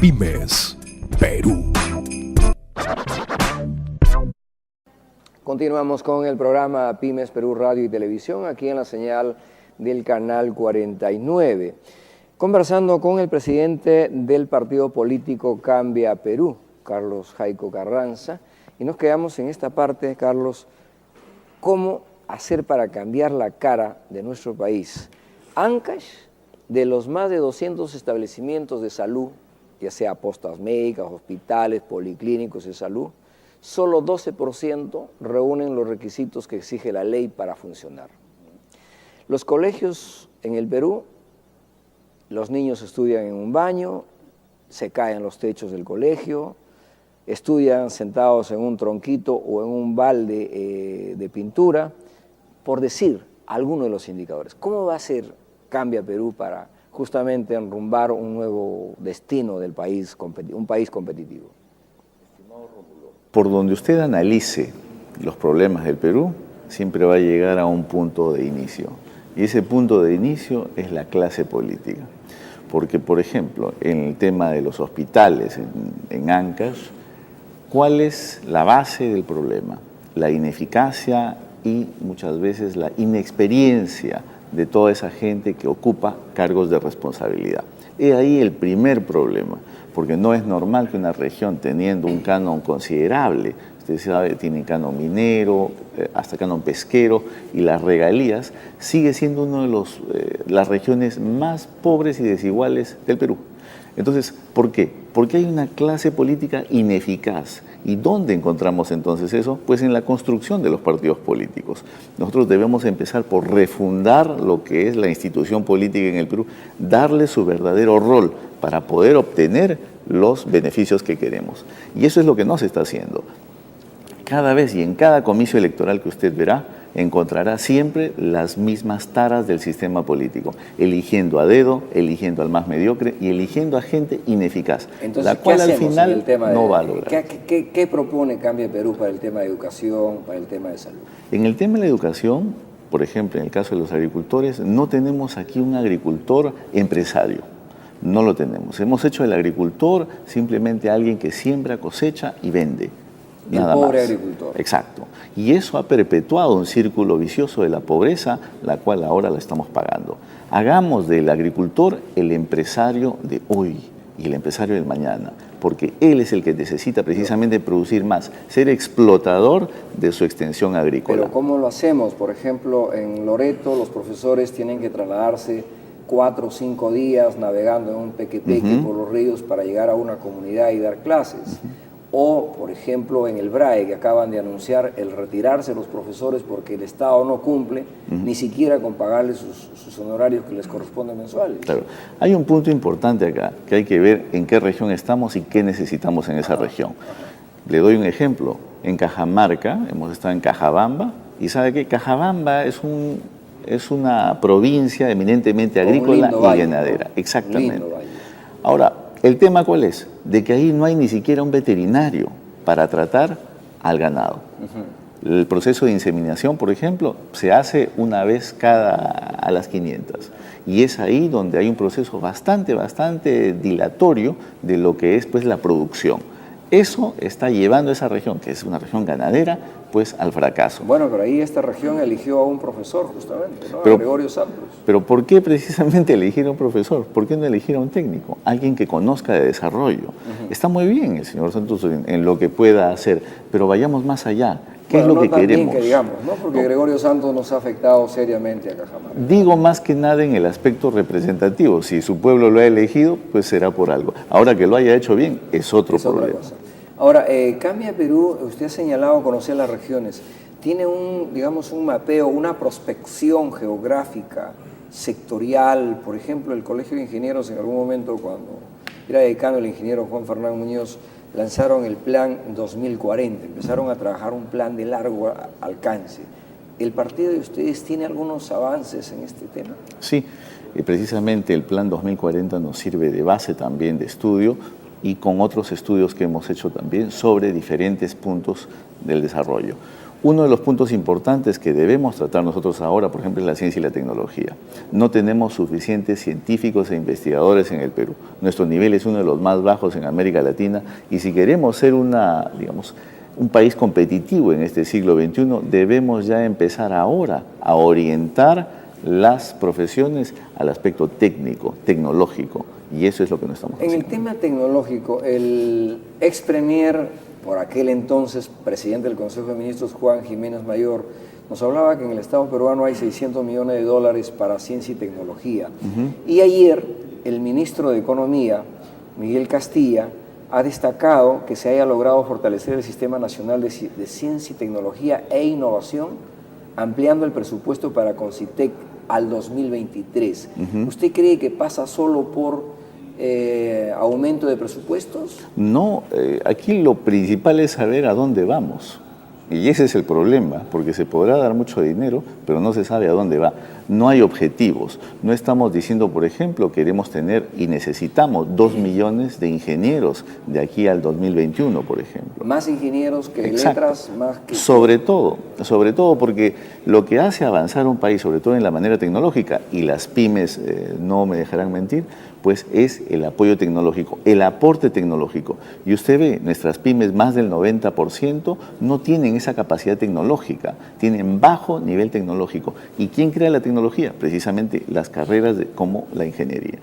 Pymes Perú. Continuamos con el programa Pymes Perú Radio y Televisión, aquí en la señal del canal 49, conversando con el presidente del partido político Cambia Perú, Carlos Jaico Carranza, y nos quedamos en esta parte, Carlos, ¿cómo hacer para cambiar la cara de nuestro país? Ancash, de los más de 200 establecimientos de salud, ya sea postas médicas, hospitales, policlínicos de salud, solo 12% reúnen los requisitos que exige la ley para funcionar. Los colegios en el Perú, los niños estudian en un baño, se caen los techos del colegio, estudian sentados en un tronquito o en un balde de pintura, por decir algunos de los indicadores. ¿Cómo va a ser Cambia Perú para justamente enrumbar un nuevo destino del país, un país competitivo? Por donde usted analice los problemas del Perú, siempre va a llegar a un punto de inicio. Y ese punto de inicio es la clase política. Porque, por ejemplo, en el tema de los hospitales, en Ancash, ¿cuál es la base del problema? La ineficacia y muchas veces la inexperiencia de toda esa gente que ocupa cargos de responsabilidad. He ahí el primer problema, porque no es normal que una región teniendo un canon considerable, usted sabe, tiene canon minero, hasta canon pesquero, y las regalías, sigue siendo una de las regiones más pobres y desiguales del Perú. Entonces, ¿por qué? Porque hay una clase política ineficaz. ¿Y dónde encontramos entonces eso? Pues en la construcción de los partidos políticos. Nosotros debemos empezar por refundar lo que es la institución política en el Perú, darle su verdadero rol para poder obtener los beneficios que queremos. Y eso es lo que no se está haciendo. Cada vez y en cada comicio electoral que usted verá, encontrará siempre las mismas taras del sistema político, eligiendo a dedo, eligiendo al más mediocre y eligiendo a gente ineficaz, entonces, la cual al final no va a lograr. ¿Qué propone Cambia Perú para el tema de educación, para el tema de salud? En el tema de la educación, por ejemplo, en el caso de los agricultores, no tenemos aquí un agricultor empresario. No lo tenemos. Hemos hecho del agricultor simplemente alguien que siembra, cosecha y vende. Nada el pobre más. Agricultor. Exacto. Y eso ha perpetuado un círculo vicioso de la pobreza, la cual ahora la estamos pagando. Hagamos del agricultor el empresario de hoy y el empresario del mañana, porque él es el que necesita precisamente producir más, ser explotador de su extensión agrícola. Pero ¿cómo lo hacemos? Por ejemplo, en Loreto los profesores tienen que trasladarse 4 o 5 días navegando en un pequepeque por los ríos para llegar a una comunidad y dar clases. O, por ejemplo, en el BRAE, que acaban de anunciar el retirarse de los profesores porque el Estado no cumple ni siquiera con pagarles sus honorarios que les corresponden mensuales. Claro. Hay un punto importante acá, que hay que ver en qué región estamos y qué necesitamos en esa región. Le doy un ejemplo. En Cajamarca, hemos estado en Cajabamba, y ¿sabe qué? Cajabamba es una provincia eminentemente agrícola y ganadera. ¿No? Exactamente. Ahora, ¿el tema cuál es? De que ahí no hay ni siquiera un veterinario para tratar al ganado. El proceso de inseminación, por ejemplo, se hace una vez a las 500. Y es ahí donde hay un proceso bastante dilatorio de lo que es pues la producción. Eso está llevando a esa región, que es una región ganadera, pues al fracaso. Bueno, pero ahí esta región eligió a un profesor justamente, ¿no? A Gregorio Santos. Pero ¿por qué precisamente elegir a un profesor? ¿Por qué no elegir a un técnico? Alguien que conozca de desarrollo. Está muy bien el señor Santos en lo que pueda hacer, pero vayamos más allá. ¿Qué es lo que queremos? Que digamos, ¿no? Porque Gregorio Santos nos ha afectado seriamente a Cajamarca. Digo más que nada en el aspecto representativo. Si su pueblo lo ha elegido, pues será por algo. Ahora que lo haya hecho bien, es otro problema. Ahora, Cambia Perú, usted ha señalado conocer las regiones. ¿Tiene un mapeo, una prospección geográfica, sectorial? Por ejemplo, el Colegio de Ingenieros en algún momento, cuando era decano el ingeniero Juan Fernán Muñoz, lanzaron el Plan 2040, empezaron a trabajar un plan de largo alcance. ¿El partido de ustedes tiene algunos avances en este tema? Sí, precisamente el Plan 2040 nos sirve de base también de estudio y con otros estudios que hemos hecho también sobre diferentes puntos del desarrollo. Uno de los puntos importantes que debemos tratar nosotros ahora, por ejemplo, es la ciencia y la tecnología. No tenemos suficientes científicos e investigadores en el Perú. Nuestro nivel es uno de los más bajos en América Latina y si queremos ser un país competitivo en este siglo XXI, debemos ya empezar ahora a orientar las profesiones al aspecto técnico, tecnológico, y eso es lo que no estamos haciendo. En el tema tecnológico, el ex premier, por aquel entonces presidente del Consejo de Ministros, Juan Jiménez Mayor, nos hablaba que en el Estado peruano hay 600 millones de dólares para ciencia y tecnología. Y ayer el ministro de Economía, Miguel Castilla, ha destacado que se haya logrado fortalecer el Sistema Nacional de Ciencia y Tecnología e Innovación, ampliando el presupuesto para Concitec al 2023. ¿Usted cree que pasa solo por aumento de presupuestos? No, aquí lo principal es saber a dónde vamos. Y ese es el problema, porque se podrá dar mucho dinero, pero no se sabe a dónde va. No hay objetivos. No estamos diciendo, por ejemplo, queremos tener y necesitamos 2 millones de ingenieros de aquí al 2021, por ejemplo. Más ingenieros que Exacto. letras, más que... Sobre todo porque lo que hace avanzar un país, sobre todo en la manera tecnológica, y las pymes no me dejarán mentir, pues es el apoyo tecnológico, el aporte tecnológico. Y usted ve, nuestras pymes, más del 90% no tienen esa capacidad tecnológica, tienen bajo nivel tecnológico. ¿Y quién crea la tecnología? Precisamente las carreras como la ingeniería.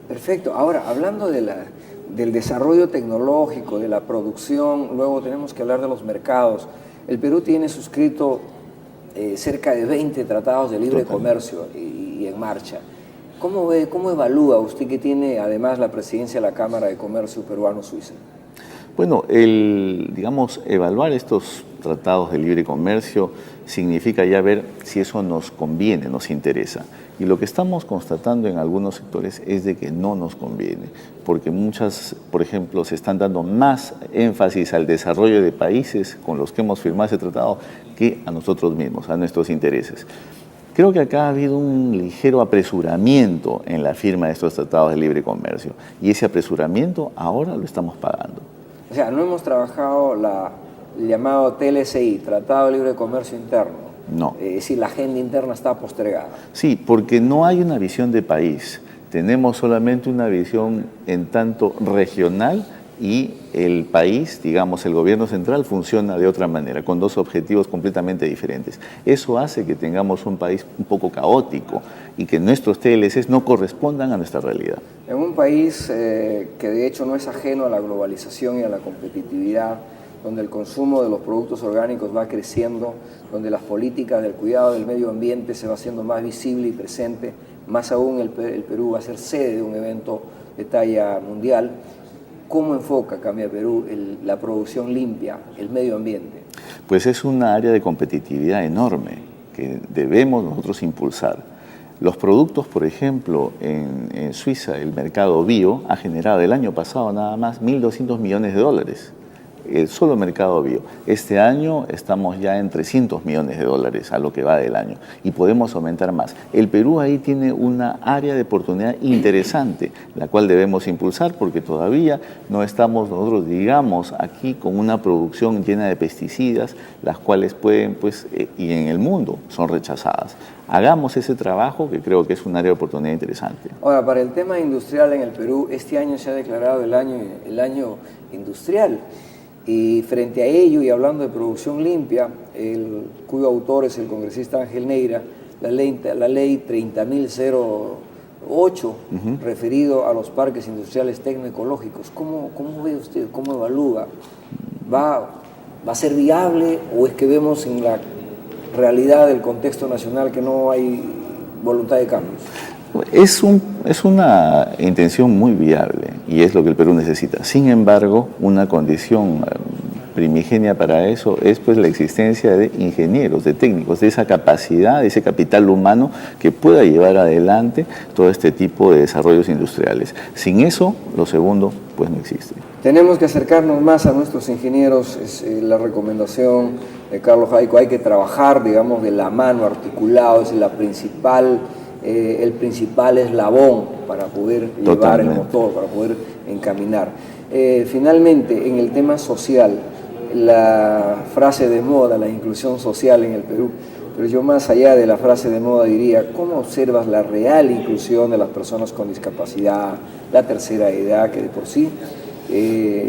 Perfecto. Ahora, hablando del desarrollo tecnológico, de la producción, luego tenemos que hablar de los mercados. El Perú tiene suscrito cerca de 20 tratados de libre comercio y en marcha. ¿Cómo evalúa usted que tiene además la presidencia de la Cámara de Comercio Peruano-Suiza? Bueno, evaluar estos tratados de libre comercio significa ya ver si eso nos conviene, nos interesa. Y lo que estamos constatando en algunos sectores es de que no nos conviene, porque por ejemplo, se están dando más énfasis al desarrollo de países con los que hemos firmado ese tratado que a nosotros mismos, a nuestros intereses. Creo que acá ha habido un ligero apresuramiento en la firma de estos tratados de libre comercio y ese apresuramiento ahora lo estamos pagando. O sea, no hemos trabajado el llamado TLCI, Tratado de Libre Comercio Interno. No. Es decir, la agenda interna está postergada. Sí, porque no hay una visión de país. Tenemos solamente una visión en tanto regional y el país, digamos, el gobierno central funciona de otra manera, con dos objetivos completamente diferentes. Eso hace que tengamos un país un poco caótico y que nuestros TLCs no correspondan a nuestra realidad. En un país que de hecho no es ajeno a la globalización y a la competitividad, donde el consumo de los productos orgánicos va creciendo, donde las políticas del cuidado del medio ambiente se va haciendo más visible y presente, más aún el Perú va a ser sede de un evento de talla mundial. ¿Cómo enfoca Cambia Perú la producción limpia, el medio ambiente? Pues es una área de competitividad enorme que debemos nosotros impulsar. Los productos, por ejemplo, en Suiza, el mercado bio ha generado el año pasado nada más 1.200 millones de dólares. El solo mercado bio. Este año estamos ya en 300 millones de dólares a lo que va del año y podemos aumentar más. El Perú ahí tiene una área de oportunidad interesante, la cual debemos impulsar porque todavía no estamos nosotros, digamos, aquí con una producción llena de pesticidas, las cuales pueden, y en el mundo son rechazadas. Hagamos ese trabajo que creo que es un área de oportunidad interesante. Ahora, para el tema industrial en el Perú, este año se ha declarado el año industrial. Y frente a ello, y hablando de producción limpia, cuyo autor es el congresista Ángel Neira, la ley 30.008, referido a los parques industriales tecnoecológicos. ¿Cómo ve usted, cómo evalúa? ¿Va a ser viable o es que vemos en la realidad del contexto nacional que no hay voluntad de cambios? Es una intención muy viable y es lo que el Perú necesita. Sin embargo, una condición primigenia para eso es la existencia de ingenieros, de técnicos, de esa capacidad, de ese capital humano que pueda llevar adelante todo este tipo de desarrollos industriales. Sin eso, lo segundo, no existe. Tenemos que acercarnos más a nuestros ingenieros, es la recomendación de Carlos Jaico. Hay que trabajar, digamos, de la mano, articulado, es el principal eslabón para poder llevar el motor, para poder encaminar. Finalmente, en el tema social, la frase de moda, la inclusión social en el Perú. Pero yo más allá de la frase de moda diría, ¿cómo observas la real inclusión de las personas con discapacidad, la tercera edad, que de por sí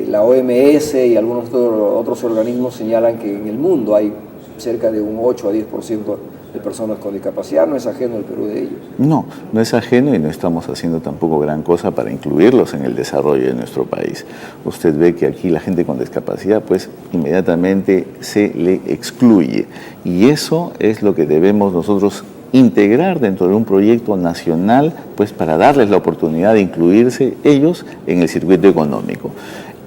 la OMS y algunos otros organismos señalan que en el mundo hay cerca de un 8 a 10% de personas con discapacidad? ¿No es ajeno el Perú de ellos? No, no es ajeno y no estamos haciendo tampoco gran cosa para incluirlos en el desarrollo de nuestro país. Usted ve que aquí la gente con discapacidad pues inmediatamente se le excluye y eso es lo que debemos nosotros integrar dentro de un proyecto nacional pues para darles la oportunidad de incluirse ellos en el circuito económico.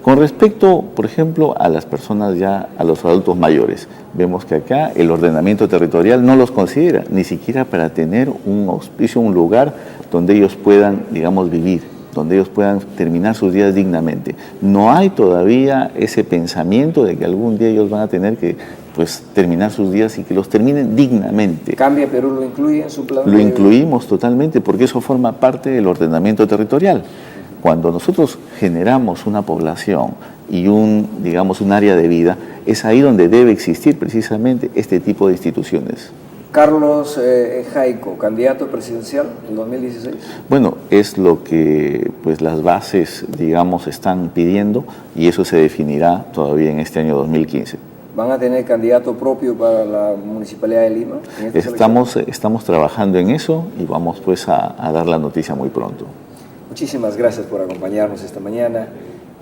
Con respecto, por ejemplo, a las personas ya, a los adultos mayores, vemos que acá el ordenamiento territorial no los considera, ni siquiera para tener un auspicio, un lugar donde ellos puedan, digamos, vivir, donde ellos puedan terminar sus días dignamente. No hay todavía ese pensamiento de que algún día ellos van a tener que, pues, terminar sus días y que los terminen dignamente. ¿Cambia Perú lo incluye en su plan? Lo incluimos totalmente porque eso forma parte del ordenamiento territorial. Cuando nosotros generamos una población y digamos, un área de vida, es ahí donde debe existir precisamente este tipo de instituciones. Carlos Jaico, candidato presidencial en 2016. Bueno, es lo que pues, las bases, digamos, están pidiendo y eso se definirá todavía en este año 2015. ¿Van a tener candidato propio para la Municipalidad de Lima? Estamos trabajando en eso y vamos pues a dar la noticia muy pronto. Muchísimas gracias por acompañarnos esta mañana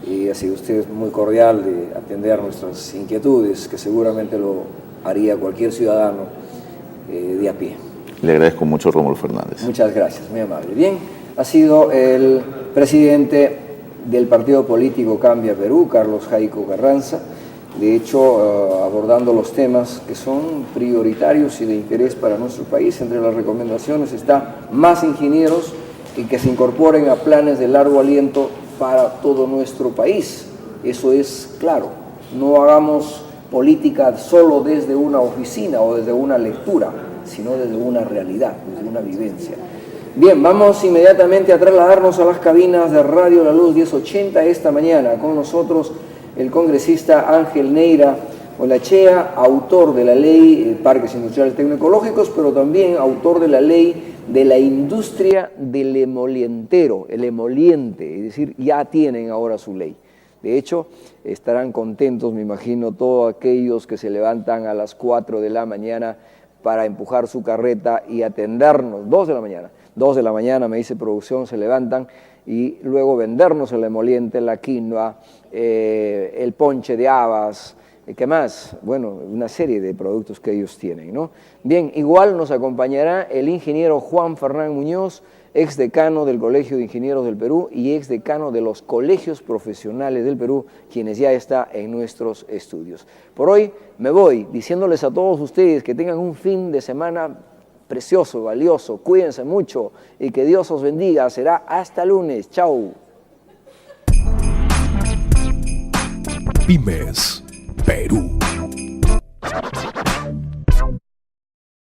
y ha sido usted muy cordial de atender nuestras inquietudes, que seguramente lo haría cualquier ciudadano de a pie. Le agradezco mucho, Rómulo Fernández. Muchas gracias, muy amable. Bien, ha sido el presidente del partido político Cambia Perú, Carlos Jaico Carranza, de hecho abordando los temas que son prioritarios y de interés para nuestro país. Entre las recomendaciones está más ingenieros y que se incorporen a planes de largo aliento para todo nuestro país. Eso es claro. No hagamos política solo desde una oficina o desde una lectura, sino desde una realidad, desde una vivencia. Bien, vamos inmediatamente a trasladarnos a las cabinas de Radio La Luz 1080 esta mañana. Con nosotros el congresista Ángel Neira Olachea, autor de la ley Parques Industriales Tecnoecológicos, pero también autor de la ley de la industria del emolientero, el emoliente, es decir, ya tienen ahora su ley. De hecho, estarán contentos, me imagino, todos aquellos que se levantan a las 4 de la mañana para empujar su carreta y atendernos, 2 de la mañana. 2 de la mañana, me dice producción, se levantan y luego vendernos el emoliente, la quinoa, el ponche de habas, ¿qué más? Bueno, una serie de productos que ellos tienen, ¿no? Bien, igual nos acompañará el ingeniero Juan Fernán Muñoz, exdecano del Colegio de Ingenieros del Perú y exdecano de los Colegios Profesionales del Perú, quienes ya está en nuestros estudios. Por hoy me voy diciéndoles a todos ustedes que tengan un fin de semana precioso, valioso, cuídense mucho y que Dios os bendiga. Será hasta lunes. Chau. Pymes Perú.